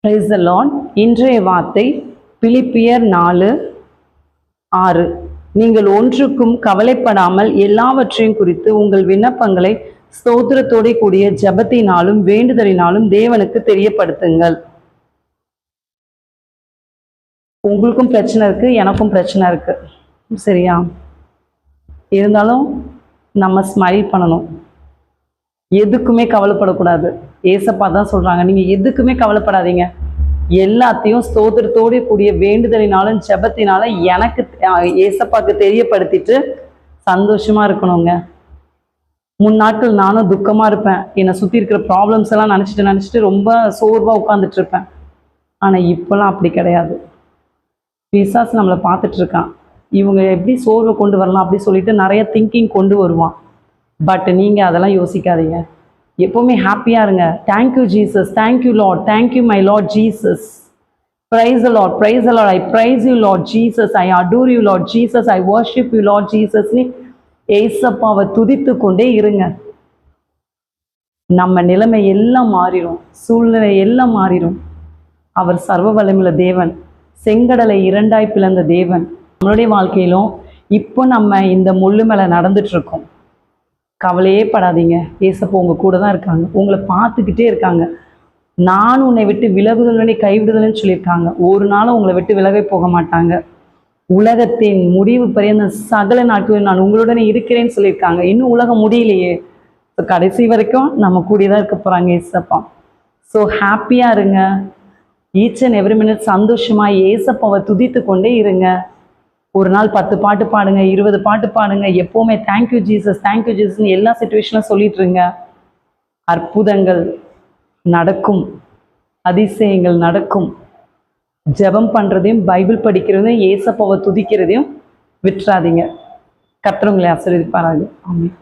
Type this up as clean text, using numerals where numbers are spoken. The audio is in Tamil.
Praise the Lord. இன்றைய வார்த்தை பிலிப்பியர் 4:6. நீங்கள் ஒன்றுக்கும் கவலைப்படாமல் எல்லாவற்றையும் குறித்து உங்கள் விண்ணப்பங்களை ஸ்தோத்திரத்தோட கூடிய ஜெபத்தினாலும் வேண்டுதலினாலும் தேவனுக்கு தெரியப்படுத்துங்கள். உங்களுக்கும் பிரச்சனை இருக்கு, எனக்கும் பிரச்சனை இருக்கு, சரியா? இருந்தாலும் நம்ம ஸ்மைல் பண்ணணும், எதுக்குமே கவலைப்படக்கூடாது. ஏசப்பா தான் சொல்றாங்க, நீங்க எதுக்குமே கவலைப்படாதீங்க, எல்லாத்தையும் ஸ்தோத்திரத்தோடு கூடிய வேண்டுதலினாலும் ஜெபத்தினால எனக்கு ஏசப்பாக்கு தெரியப்படுத்திட்டு சந்தோஷமா இருக்கணுங்க. முன்னாட்கள் நானும் துக்கமா இருப்பேன், என்னை சுத்தி இருக்கிற ப்ராப்ளம்ஸ் எல்லாம் நினைச்சிட்டு ரொம்ப சோர்வா உட்காந்துட்டு இருப்பேன். ஆனா இப்பெல்லாம் அப்படி கிடையாது. பிசாசு நம்மளை பார்த்துட்டு இருக்கான், இவங்க எப்படி சோர்வை கொண்டு வரலாம் அப்படி சொல்லிட்டு நிறைய திங்கிங் கொண்டு வருவான். பட் நீங்கள் அதெல்லாம் யோசிக்காதீங்க, எப்போவுமே ஹாப்பியாக இருங்க. Thank you Jesus, thank you Lord, thank you my Lord Jesus, praise the Lord, praise the Lord, I praise you Lord Jesus, I adore you Lord Jesus, I worship you Lord ஜீசஸ்னு ஏசப்பாவை துதித்து கொண்டே இருங்க. நம்ம நிலைமை எல்லாம் மாறிடும், சூழ்நிலை எல்லாம் மாறிடும். அவர் சர்வ வல்லமையுள்ள தேவன், செங்கடலை இரண்டாய் பிளந்த தேவன். நம்மளுடைய வாழ்க்கையிலும் இப்போ நம்ம இந்த முள்ளு மேலே நடந்துட்டு இருக்கோம். கவலையே படாதீங்க, ஏசப்பா உங்க கூட தான் இருக்காங்க, உங்களை பார்த்துக்கிட்டே இருக்காங்க. நான் உன்னை விட்டு விலகுதலை கைவிடுதல்னு சொல்லியிருக்காங்க. ஒரு நாளும் உங்களை விட்டு விலகவே போக மாட்டாங்க. உலகத்தின் முடிவு பரியந்த சகல நாட்களில் நான் உங்களுடனே இருக்கிறேன்னு சொல்லியிருக்காங்க. இன்னும் உலகம் முடியலையே, கடைசி வரைக்கும் நம்ம கூடியதான் இருக்க போறாங்க ஏசப்பா. ஸோ ஹாப்பியா இருங்க, ஈச் அண்ட் எவ்ரி மினிட் சந்தோஷமா ஏசப்பாவை துதித்து கொண்டே இருங்க. ஒரு நாள் 10 பாட்டு பாடுங்க, 20 பாட்டு பாடுங்க, எப்போவுமே தேங்க்யூ ஜீசஸ், தேங்க்யூ ஜீசஸ்ன்னு எல்லா சிச்சுவேஷனும் சொல்லிட்டு இருங்க. அற்புதங்கள் நடக்கும், அதிசயங்கள் நடக்கும். ஜெபம் பண்ணுறதையும் பைபிள் படிக்கிறதையும் ஏசப்பாவை துதிக்கிறதையும் விட்டுறாதீங்க. கர்த்தர் உங்களை ஆசீர்வதிப்பாராக. ஆமென்.